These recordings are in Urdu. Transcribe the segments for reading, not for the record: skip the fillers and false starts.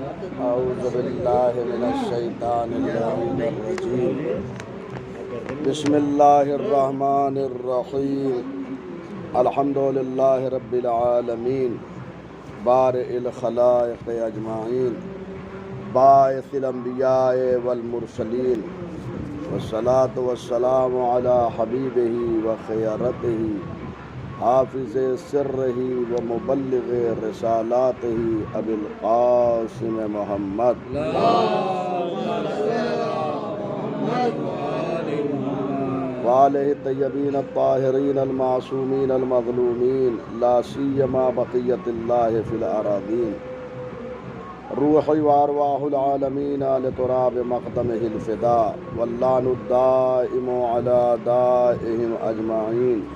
اعوذ باللہ من الشیطان اللعین الرجیم بسم اللہ الرحمن الرحیم الحمد للہ رب العالمین بارئ الخلائق اجمعین باعث الانبیاء والمرسلین والصلاة والسلام علی حبیبہ وخیرتہ حافظ سرہ ومبلغ رسالاتہ ابی القاسم محمد وآلہ الطیبین الطاہرین المعصومین المظلومین لا سیما بقیت اللہ فی الاراضین روحی وارواح العالمین لتراب مقدمہ الفداء واللعن الدائم علی دائهم اجمعین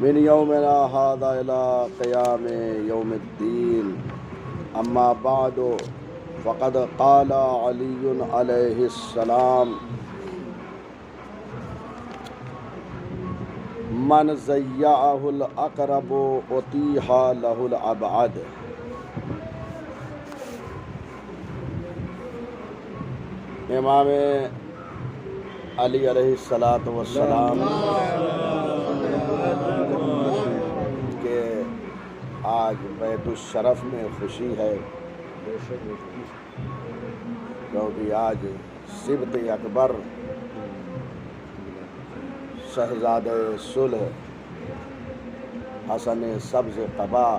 من یومنا هذا الى قیام یوم الدین اما بعد فقد قال علی علیہ السلام من ضیعہ الاقرب اتیح لہ الابعد امام علی علیہ السلام کہ آج بیت الشرف میں خوشی ہے کیونکہ آج سبط اکبر شہزادہ صلح حسن سبز قبا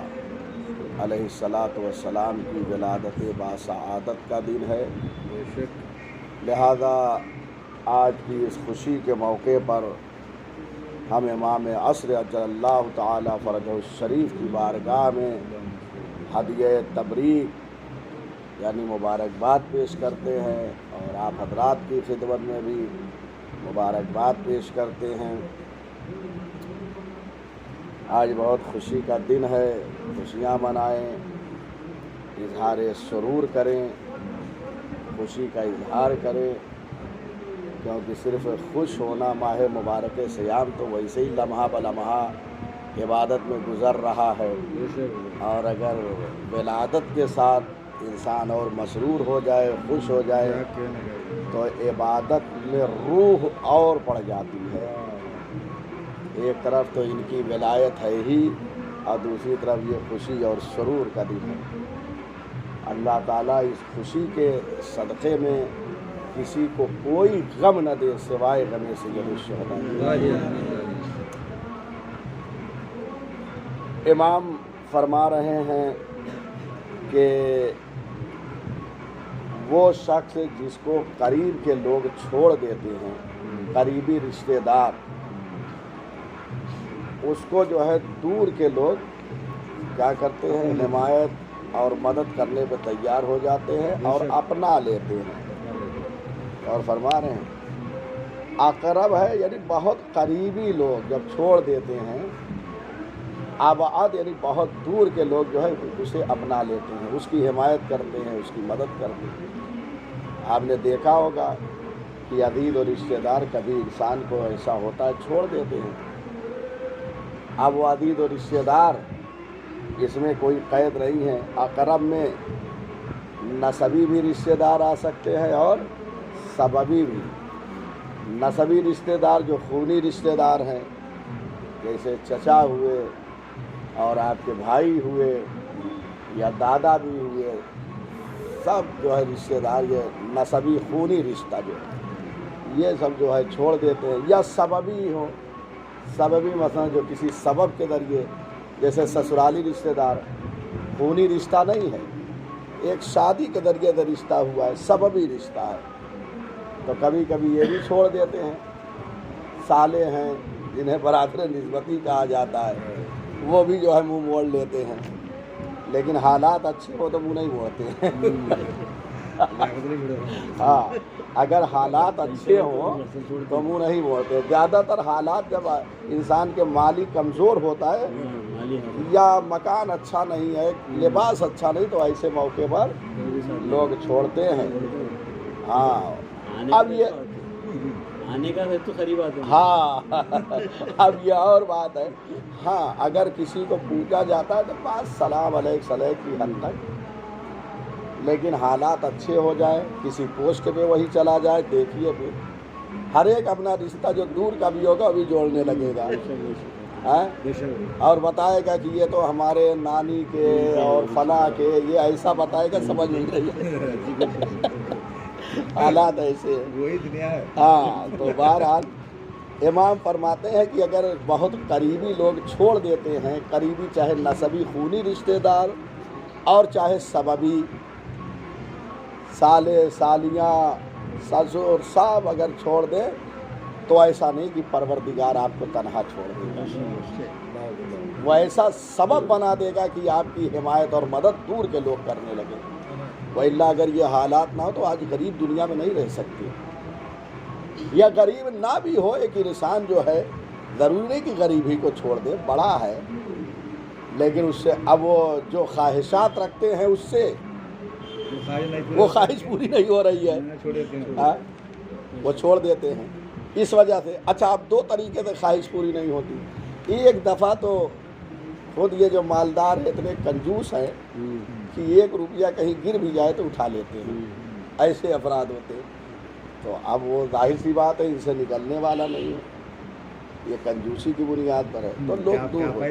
علیہ السلام کی ولادت باسعادت کا دن ہے، لہذا آج کی اس خوشی کے موقع پر ہم امام عصر اجل اللہ تعالی فرجہ الشریف کی بارگاہ میں ہدیہ تبریک یعنی مبارکباد پیش کرتے ہیں اور آپ حضرات کی خدمت میں بھی مبارکباد پیش کرتے ہیں۔ آج بہت خوشی کا دن ہے، خوشیاں منائیں، اظہار سرور کریں، خوشی کا اظہار کریں، کیونکہ صرف خوش ہونا ماہ مبارک سیام تو ویسے ہی لمحہ بلمحہ عبادت میں گزر رہا ہے، اور اگر ولادت کے ساتھ انسان اور مسرور ہو جائے، خوش ہو جائے تو عبادت میں روح اور بڑھ جاتی ہے۔ ایک طرف تو ان کی ولایت ہے ہی اور دوسری طرف یہ خوشی اور سرور کا دن ہے۔ اللہ تعالیٰ اس خوشی کے صدقے میں کسی کو کوئی غم نہ دے سوائے غم سید الشہداء۔ امام فرما رہے ہیں کہ وہ شخص جس کو قریب کے لوگ چھوڑ دیتے ہیں، قریبی رشتہ دار، اس کو جو ہے دور کے لوگ کیا کرتے ہیں، حمایت اور مدد کرنے پہ تیار ہو جاتے ہیں اور اپنا لیتے ہیں۔ اور فرما رہے ہیں اقرب ہے یعنی بہت قریبی لوگ جب چھوڑ دیتے ہیں، ابعد یعنی بہت دور کے لوگ جو ہے اسے اپنا لیتے ہیں، اس کی حمایت کرتے ہیں، اس کی مدد کرتے ہیں۔ آپ نے دیکھا ہوگا کہ عزیز اور رشتہ دار کبھی انسان کو ایسا ہوتا ہے چھوڑ دیتے ہیں، اب وہ عزیز اور رشتہ دار اس میں کوئی قید نہیں ہے، اقرب میں نسبی بھی رشتہ دار آ سکتے ہیں اور سببی بھی۔ نسبی رشتہ دار جو خونی رشتہ دار ہیں، جیسے چچا ہوئے اور آپ کے بھائی ہوئے یا دادا بھی ہوئے، سب جو ہے رشتہ دار یہ نسبی خونی رشتہ جو ہے یہ سب جو ہے چھوڑ دیتے ہیں، یا سببی ہو، سببی مثلا جو کسی سبب کے ذریعے، جیسے سسرالی رشتہ دار خونی رشتہ نہیں ہے، ایک شادی کے ذریعے سے رشتہ ہوا ہے، سببی رشتہ ہے، تو کبھی کبھی یہ بھی چھوڑ دیتے ہیں۔ سالے ہیں جنہیں برادر نسبتی کہا جاتا ہے، وہ بھی جو ہے منہ موڑ لیتے ہیں، لیکن حالات اچھے ہو تو منہ نہیں موڑتے ہیں۔ ہاں، اگر حالات اچھے ہوں تو منہ نہیں موڑتے۔ زیادہ تر حالات جب انسان کے مالی کمزور ہوتا ہے یا مکان اچھا نہیں ہے، لباس اچھا نہیں، تو ایسے موقع پر لوگ چھوڑتے ہیں۔ ہاں، اب یہ آنے کا تو قریب آتے ہیں۔ ہاں، اب یہ اور بات ہے، ہاں اگر کسی کو پوچھا جاتا ہے تو بس سلام علیک کی حد تک، لیکن حالات اچھے ہو جائے، کسی پوسٹ پہ وہی چلا جائے، دیکھیے پھر ہر ایک اپنا رشتہ جو دور کا بھی ہوگا ابھی جوڑنے لگے گا، اور بتائے گا کہ یہ تو ہمارے نانی کے اور فلاں کے، یہ ایسا بتائے گا، سمجھ نہیں رہی ہے حالات ایسے ہیں، وہی دنیا ہے۔ ہاں تو بہرحال امام فرماتے ہیں کہ اگر بہت قریبی لوگ چھوڑ دیتے ہیں، قریبی چاہے نسبی خونی رشتہ دار اور چاہے سببی سالے سالیاں سسر سب اگر چھوڑ دیں تو ایسا نہیں کہ پروردگار آپ کو تنہا چھوڑ دے گا، وہ ایسا سبب بنا دے گا کہ آپ کی حمایت اور مدد دور کے لوگ کرنے لگے۔ وإلا اگر یہ حالات نہ ہو تو آج غریب دنیا میں نہیں رہ سکتے، یا غریب نہ بھی ہو ایک انسان جو ہے، ضروری نہیں کہ غریب ہی کو چھوڑ دے، بڑا ہے لیکن اس سے اب وہ جو خواہشات رکھتے ہیں اس سے وہ خواہش پوری نہیں ہو رہی ہے، وہ چھوڑ دیتے ہیں اس وجہ سے۔ اچھا اب دو طریقے سے خواہش پوری نہیں ہوتی، ایک دفعہ تو خود یہ جو مالدار اتنے کنجوس ہیں کہ 1 روپیہ کہیں گر بھی جائے تو اٹھا لیتے ہیں، ایسے افراد ہوتے ہیں، تو اب وہ ظاہر سی بات ہے ان سے نکلنے والا نہیں ہے، یہ کنجوسی کی بنیاد پر ہے، تو لوگ دور ہوتے۔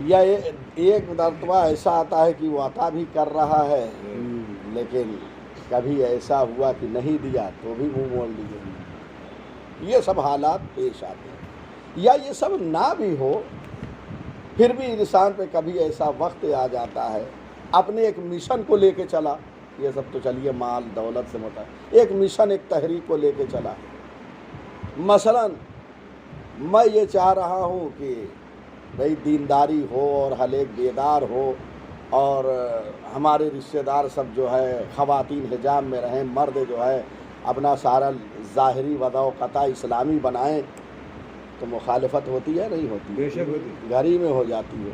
یا ایک مرتبہ ایسا آتا ہے کہ وہ عطا بھی کر رہا ہے لیکن کبھی ایسا ہوا کہ نہیں دیا تو بھی منہ موڑ لیے، یہ سب حالات پیش آتے ہیں۔ یا یہ سب نہ بھی ہو پھر بھی انسان پہ کبھی ایسا وقت آ جاتا ہے، اپنے ایک مشن کو لے کے چلا، یہ سب تو چلیے مال دولت سے متعلق، ایک مشن ایک تحریک کو لے کے چلا، مثلا میں یہ چاہ رہا ہوں کہ بھئی دینداری ہو اور ہر ایک بیدار ہو اور ہمارے رشتہ دار سب جو ہے خواتین حجاب میں رہیں، مرد جو ہے اپنا سارا ظاہری وضع و قطع اسلامی بنائیں، تو مخالفت ہوتی ہے نہیں ہوتی؟ بے شک ہوتی، گھر ہی میں ہو جاتی ہے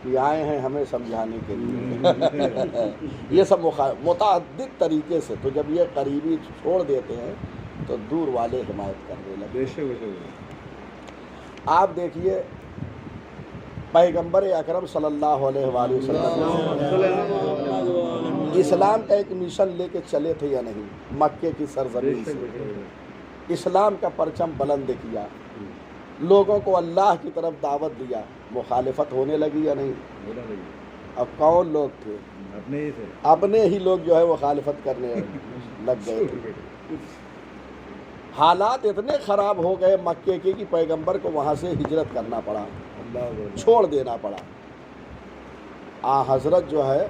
کہ آئے ہیں ہمیں سمجھانے کے لیے یہ سب متعدد طریقے سے، تو جب یہ قریبی چھوڑ دیتے ہیں تو دور والے حمایت کرنے لگے۔ بے شک آپ دیکھیے پیغمبر اکرم صلی اللہ علیہ وآلہ وسلم اسلام کا ایک مشن لے کے چلے تھے یا نہیں؟ مکے کی سرزمین سے اسلام کا پرچم بلند کیا، لوگوں کو اللہ کی طرف دعوت دیا، مخالفت ہونے لگی یا نہیں؟ اب کون لوگ تھے؟ اپنے ہی تھے، اپنے ہی لوگ جو ہے مخالفت کرنے لگ گئے تھے۔ حالات اتنے خراب ہو گئے مکے کے کہ پیغمبر کو وہاں سے ہجرت کرنا پڑا، چھوڑ دینا پڑا۔ حضرت جو ہے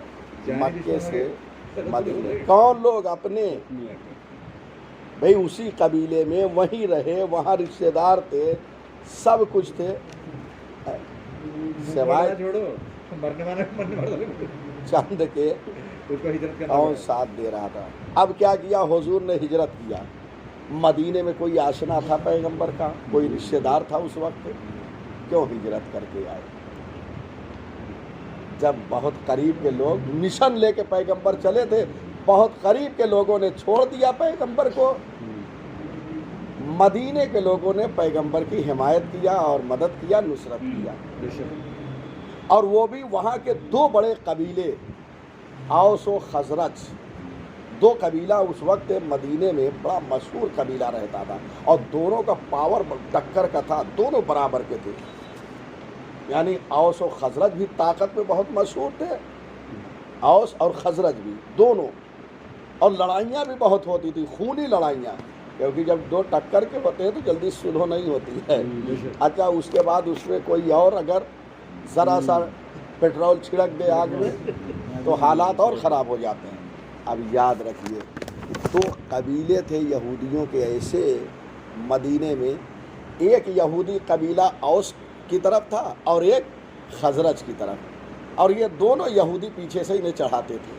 مکے سے مدینے، کون لوگ اپنے بھئی اسی قبیلے میں وہیں رہے، وہاں رشتہ دار تھے، سب کچھ تھے، سوائے چند کے کون ساتھ دے رہا تھا۔ اب کیا کیا حضور نے؟ ہجرت کیا۔ مدینے میں کوئی آشنا تھا پیغمبر کا، کوئی رشتہ دار تھا اس وقت؟ کیوں ہجرت کر کے آئے؟ جب بہت قریب کے لوگ مشن لے کے پیغمبر چلے تھے، بہت قریب کے لوگوں نے چھوڑ دیا پیغمبر کو، مدینے کے لوگوں نے پیغمبر کی حمایت کیا اور مدد کیا، نصرت کیا، اور وہ بھی وہاں کے 2 بڑے قبیلے اوس و خزرج، 2 قبیلہ اس وقت مدینے میں بڑا مشہور قبیلہ رہتا تھا، اور دونوں کا پاور ٹکر کا تھا، دونوں برابر کے تھے، یعنی اوس و خزرج بھی طاقت میں بہت مشہور تھے، اوس اور خزرج بھی دونوں، اور لڑائیاں بھی بہت ہوتی تھی، خونی لڑائیاں، کیونکہ جب 2 ٹکر کے ہوتے ہیں تو جلدی صلح نہیں ہوتی ہے۔ اچھا اس کے بعد اس میں کوئی اور اگر ذرا سا پیٹرول چھڑک دے آگ میں تو حالات اور خراب ہو جاتے ہیں۔ اب یاد رکھیے 2 قبیلے تھے یہودیوں کے ایسے مدینے میں، ایک یہودی قبیلہ اوس کی طرف تھا اور ایک خزرج کی طرف، اور یہ دونوں یہودی پیچھے سے انہیں چڑھاتے تھے،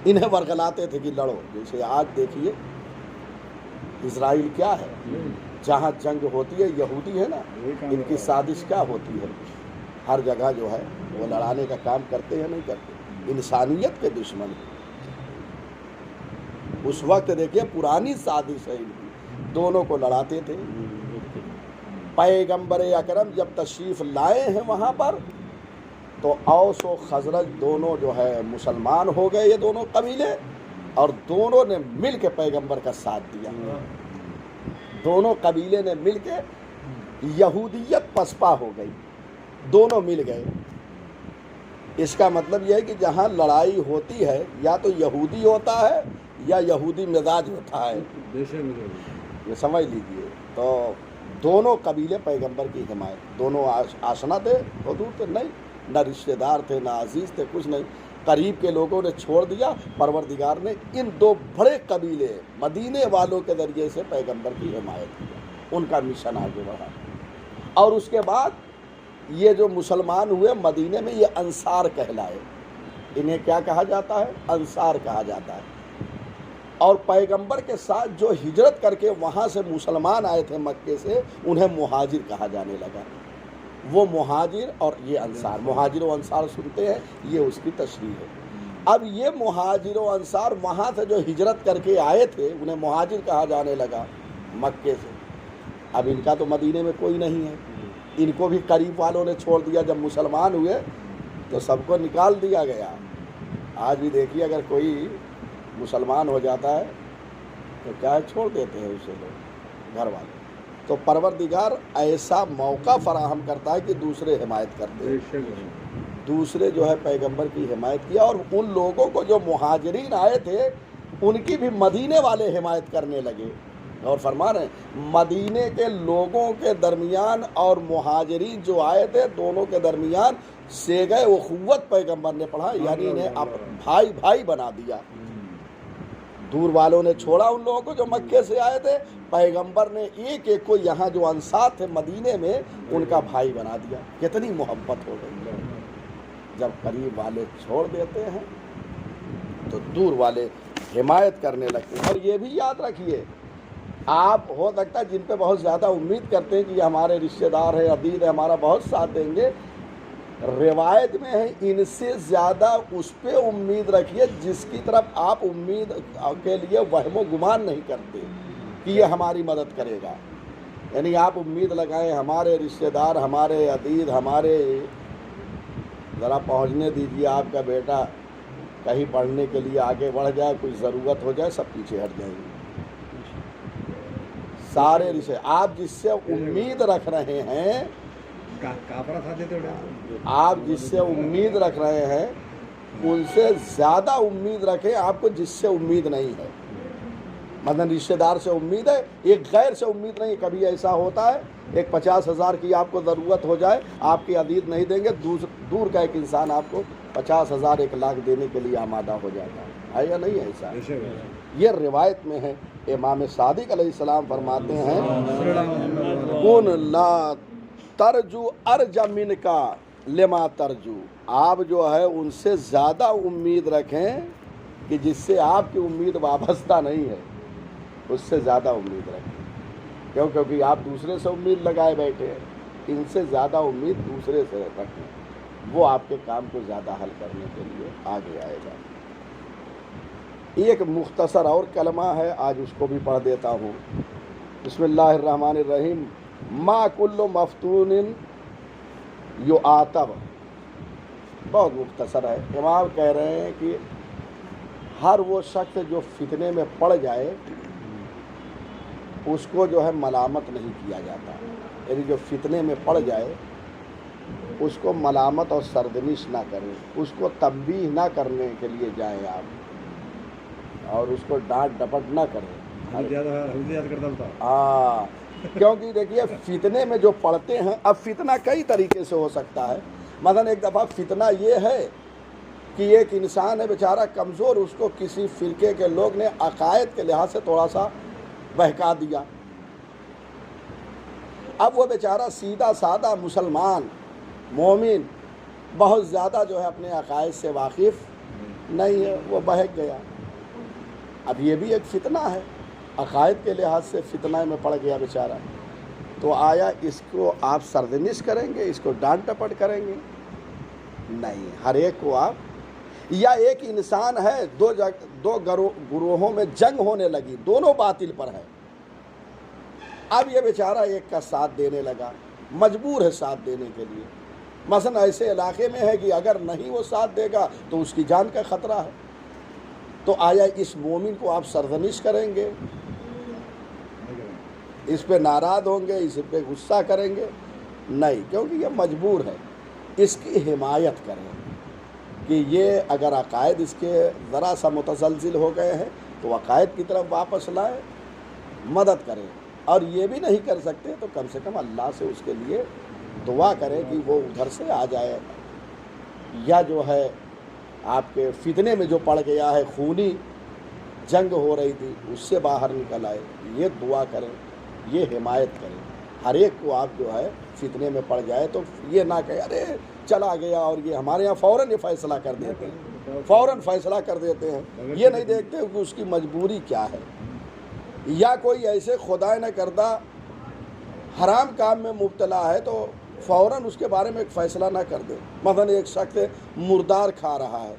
انہیں ورگلاتے تھے کہ لڑو۔ جیسے آج دیکھیے اسرائیل کیا ہے، جہاں جنگ ہوتی ہے یہودی ہے نا، ان کی سازش کیا ہوتی ہے، ہر جگہ جو ہے وہ لڑانے کا کام کرتے ہیں نہیں کرتے، انسانیت کے دشمن ہیں۔ اس وقت دیکھیے پرانی سازش ہے ان کی، دونوں کو لڑاتے تھے۔ پیغمبر اکرم جب تشریف لائے ہیں وہاں پر تو اوس و خزرج دونوں جو ہے مسلمان ہو گئے، یہ دونوں قبیلے، اور دونوں نے مل کے پیغمبر کا ساتھ دیا. دونوں قبیلے نے مل کے یہودیت پسپا ہو گئی، دونوں مل گئے. اس کا مطلب یہ ہے کہ جہاں لڑائی ہوتی ہے یا تو یہودی ہوتا ہے یا یہودی مزاج ہوتا ہے، یہ سمجھ لیجئے. تو دونوں قبیلے پیغمبر کی حمایت، دونوں آشنا تھے، حدود تھے نہیں، نہ رشتہ دار تھے، نہ عزیز تھے، کچھ نہیں. قریب کے لوگوں نے چھوڑ دیا. پروردگار نے ان دو بڑے قبیلے مدینے والوں کے ذریعے سے پیغمبر کی حمایت کیا، ان کا مشن آگے بڑھا. اور اس کے بعد یہ جو مسلمان ہوئے مدینے میں، یہ انصار کہلائے. انہیں کیا کہا جاتا ہے؟ انصار کہا جاتا ہے. اور پیغمبر کے ساتھ جو ہجرت کر کے وہاں سے مسلمان آئے تھے مکے سے، انہیں مہاجر کہا جانے لگا. وہ مہاجر اور یہ انصار، مہاجر و انصار سنتے ہیں، یہ اس کی تشریح ہے. اب یہ مہاجر و انصار وہاں سے جو ہجرت کر کے آئے تھے، انہیں مہاجر کہا جانے لگا مکے سے. اب ان کا تو مدینے میں کوئی نہیں ہے، ان کو بھی قریب والوں نے چھوڑ دیا. جب مسلمان ہوئے تو سب کو نکال دیا گیا. آج بھی دیکھیے، اگر کوئی مسلمان ہو جاتا ہے تو کیا ہے، چھوڑ دیتے ہیں اسے لوگ، گھر والے. تو پروردگار ایسا موقع فراہم کرتا ہے کہ دوسرے حمایت کرتے ہیں. دوسرے جو ہے پیغمبر کی حمایت کیا، اور ان لوگوں کو جو مہاجرین آئے تھے ان کی بھی مدینے والے حمایت کرنے لگے. اور فرما رہے ہیں مدینے کے لوگوں کے درمیان اور مہاجرین جو آئے تھے دونوں کے درمیان سیغہ اخوت پیغمبر نے پڑھا، یعنی انہیں بھائی بھائی بنا دیا. دور والوں نے چھوڑا ان لوگوں کو جو مکے سے آئے تھے، پیغمبر نے ایک ایک کو یہاں جو انصار تھے مدینے میں ان کا بھائی بنا دیا. کتنی محبت ہو گئی. جب قریب والے چھوڑ دیتے ہیں تو دور والے حمایت کرنے لگتے ہیں. اور یہ بھی یاد رکھیے، آپ ہو سکتا ہے جن پہ بہت زیادہ امید کرتے ہیں کہ یہ ہمارے رشتہ دار ہیں، عزیز ہے، ہمارا بہت ساتھ دیں گے، روایت میں ہے ان سے زیادہ اس پہ امید رکھیے جس کی طرف آپ امید کے لیے وہم و گمان نہیں کرتے کہ یہ ہماری مدد کرے گا. یعنی آپ امید لگائیں ہمارے رشتہ دار، ہمارے عزیز، ہمارے، ذرا پہنچنے دیجیے. آپ کا بیٹا کہیں پڑھنے کے لیے آگے بڑھ جائے، کوئی ضرورت ہو جائے، سب پیچھے ہٹ جائیں گے. سارے رشتے آپ جس سے امید رکھ رہے ہیں، آپ جس سے امید رکھ رہے ہیں ان سے زیادہ امید رکھیں آپ کو جس سے امید نہیں ہے. مثلا رشتہ دار سے امید ہے، ایک غیر سے امید نہیں. کبھی ایسا ہوتا ہے ایک 50,000 کی آپ کو ضرورت ہو جائے، آپ کی عزیز نہیں دیں گے، دور کا ایک انسان آپ کو 50,000 1 لاکھ دینے کے لیے آمادہ ہو جاتا ہے یا نہیں ایسا؟ یہ روایت میں ہے. امام صادق علیہ السلام فرماتے ہیں کن لا ترجو ارجا من کا لما ترجو. آپ جو ہے ان سے زیادہ امید رکھیں کہ جس سے آپ کی امید وابستہ نہیں ہے، اس سے زیادہ امید رکھیں. کیونکہ آپ دوسرے سے امید لگائے بیٹھے ہیں. ان سے زیادہ امید دوسرے سے رکھیں، وہ آپ کے کام کو زیادہ حل کرنے کے لیے آگے آئے گا. ایک مختصر اور کلمہ ہے، آج اس کو بھی پڑھ دیتا ہوں. بسم اللہ الرحمن الرحیم. ما کل مفتون یعاتب. بہت مختصر ہے. امام کہہ رہے ہیں کہ ہر وہ شخص جو فتنے میں پڑ جائے اس کو جو ہے ملامت نہیں کیا جاتا. یعنی جو فتنے میں پڑ جائے اس کو ملامت اور سرزنش نہ کریں، اس کو تنبیہ نہ کرنے کے لیے جائیں آپ، اور اس کو ڈانٹ ڈپٹ نہ کریں. ہاں، کیونکہ دیکھیے فتنے میں جو پڑھتے ہیں، اب فتنہ کئی طریقے سے ہو سکتا ہے. مثلا ایک دفعہ فتنہ یہ ہے کہ ایک انسان ہے بیچارہ کمزور، اس کو کسی فرقے کے لوگ نے عقائد کے لحاظ سے تھوڑا سا بہکا دیا. اب وہ بیچارہ سیدھا سادہ مسلمان مومن بہت زیادہ جو ہے اپنے عقائد سے واقف نہیں ہے، وہ بہک گیا. اب یہ بھی ایک فتنہ ہے، عقائد کے لحاظ سے فتنہ میں پڑ گیا بیچارہ. تو آیا اس کو آپ سرزنش کریں گے، اس کو ڈانٹ ڈپٹ کریں گے؟ نہیں. ہر ایک کو آپ، یا ایک انسان ہے دو گروہوں میں جنگ ہونے لگی، دونوں باطل پر ہے. اب یہ بیچارہ ایک کا ساتھ دینے لگا، مجبور ہے ساتھ دینے کے لیے. مثلا ایسے علاقے میں ہے کہ اگر نہیں وہ ساتھ دے گا تو اس کی جان کا خطرہ ہے، تو آیا اس مومن کو آپ سرزنش کریں گے، اس پہ ناراض ہوں گے، اس پہ غصہ کریں گے؟ نہیں، کیونکہ یہ مجبور ہے، اس کی حمایت کریں کہ یہ اگر عقائد اس کے ذرا سا متزلزل ہو گئے ہیں تو عقائد کی طرف واپس لائیں، مدد کریں، اور یہ بھی نہیں کر سکتے تو کم سے کم اللہ سے اس کے لیے دعا کریں کہ وہ ادھر سے آ جائے، یا جو ہے آپ کے فتنے میں جو پڑ گیا ہے، خونی جنگ ہو رہی تھی، اس سے باہر نکل آئے، یہ دعا کریں، یہ حمایت کریں۔ ہر ایک کو آپ جو ہے فتنے میں پڑ جائے تو یہ نہ کہے ارے چلا گیا، اور یہ ہمارے یہاں فوراً یہ فیصلہ کر دیتے ہیں، فوراً فیصلہ کر دیتے ہیں، یہ نہیں دیکھتے کہ اس کی مجبوری کیا ہے، یا کوئی ایسے خدا نہ کردہ حرام کام میں مبتلا ہے تو فوراً اس کے بارے میں ایک فیصلہ نہ کر دے۔ مثلا ایک شخص مردار کھا رہا ہے،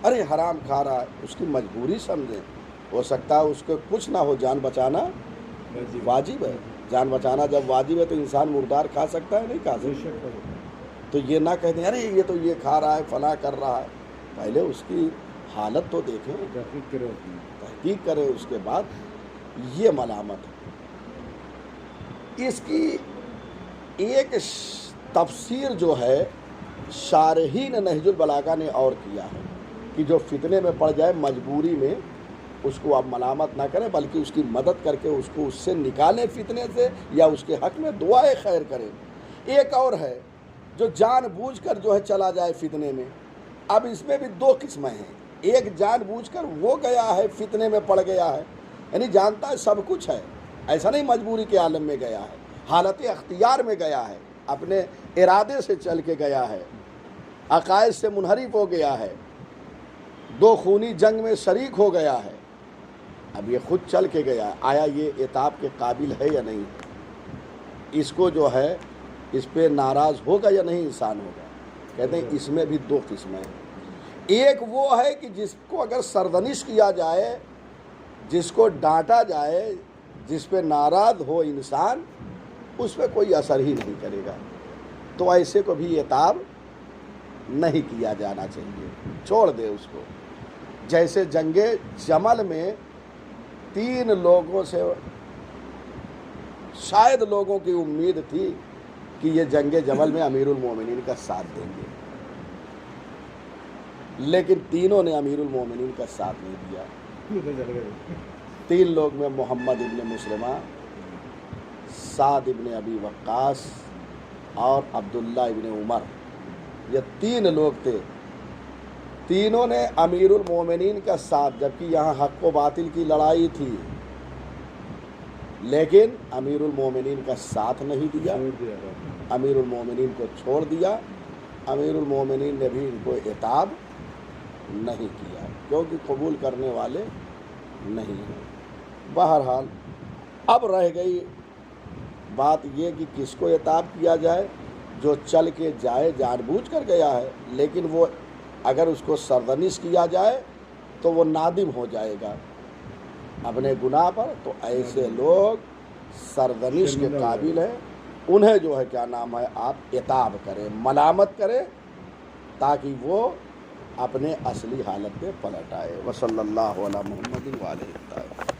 ارے حرام کھا رہا ہے، اس کی مجبوری سمجھیں، ہو سکتا ہے اس کو کچھ نہ ہو، جان بچانا واجب ہے، جان بچانا جب واجب ہے تو انسان مردار کھا سکتا ہے؟ نہیں کھا سکتا، تو یہ نہ کہہ دیں ارے یہ تو یہ کھا رہا ہے، فلاں کر رہا ہے، پہلے اس کی حالت تو دیکھیں، تحقیق کریں، اس کے بعد یہ ملامت ہے۔ اس کی ایک تفسیر جو ہے شارحین نہج البلاغہ نے اور کیا ہے کہ جو فتنے میں پڑ جائے مجبوری میں، اس کو آپ ملامت نہ کریں بلکہ اس کی مدد کر کے اس کو اس سے نکالیں فتنے سے، یا اس کے حق میں دعائے خیر کریں۔ ایک اور ہے جو جان بوجھ کر جو ہے چلا جائے فتنے میں۔ اب اس میں بھی دو قسمیں ہیں، ایک جان بوجھ کر وہ گیا ہے فتنے میں پڑ گیا ہے، یعنی جانتا ہے سب کچھ ہے، ایسا نہیں مجبوری کے عالم میں گیا ہے، حالت اختیار میں گیا ہے، اپنے ارادے سے چل کے گیا ہے، عقائد سے منحرف ہو گیا ہے، دو خونی جنگ میں شریک ہو گیا ہے، اب یہ خود چل کے گیا، آیا یہ عتاب کے قابل ہے یا نہیں؟ اس کو جو ہے اس پہ ناراض ہوگا یا نہیں انسان ہوگا؟ کہتے ہیں اس میں بھی دو قسمیں ہیں۔ ایک وہ ہے کہ جس کو اگر سرزنش کیا جائے، جس کو ڈانٹا جائے، جس پہ ناراض ہو انسان، اس پہ کوئی اثر ہی نہیں کرے گا، تو ایسے کو بھی عتاب نہیں کیا جانا چاہیے، چھوڑ دے اس کو۔ جیسے جنگ جمل میں 3 لوگوں سے شاید لوگوں کی امید تھی کہ یہ جنگ جمل میں امیر المومنین کا ساتھ دیں گے، لیکن تینوں نے امیر المومنین کا ساتھ نہیں دیا۔ 3 لوگ میں محمد ابن مسلمہ، سعد ابن ابی وقاص اور عبداللہ ابن عمر، یہ 3 لوگ تھے، تینوں نے امیر المومنین کا ساتھ، جبکہ یہاں حق و باطل کی لڑائی تھی، لیکن امیر المومنین کا ساتھ نہیں دیا، امیر المومنین کو چھوڑ دیا، امیر المومنین نے بھی ان کو عتاب نہیں کیا کیونکہ قبول کرنے والے نہیں ہیں۔ بہرحال اب رہ گئی بات یہ کہ کس کو عتاب کیا جائے؟ جو چل کے جائے، جان بوجھ کر گیا ہے، لیکن وہ اگر اس کو سرزنش کیا جائے تو وہ نادم ہو جائے گا اپنے گناہ پر، تو ایسے لوگ سرزنش کے قابل ہیں، انہیں جو ہے کیا نام ہے آپ عتاب کریں، ملامت کریں، تاکہ وہ اپنے اصلی حالت پہ پلٹ آئے۔ وصلی اللہ علی محمد وعلیہ الطاہرین۔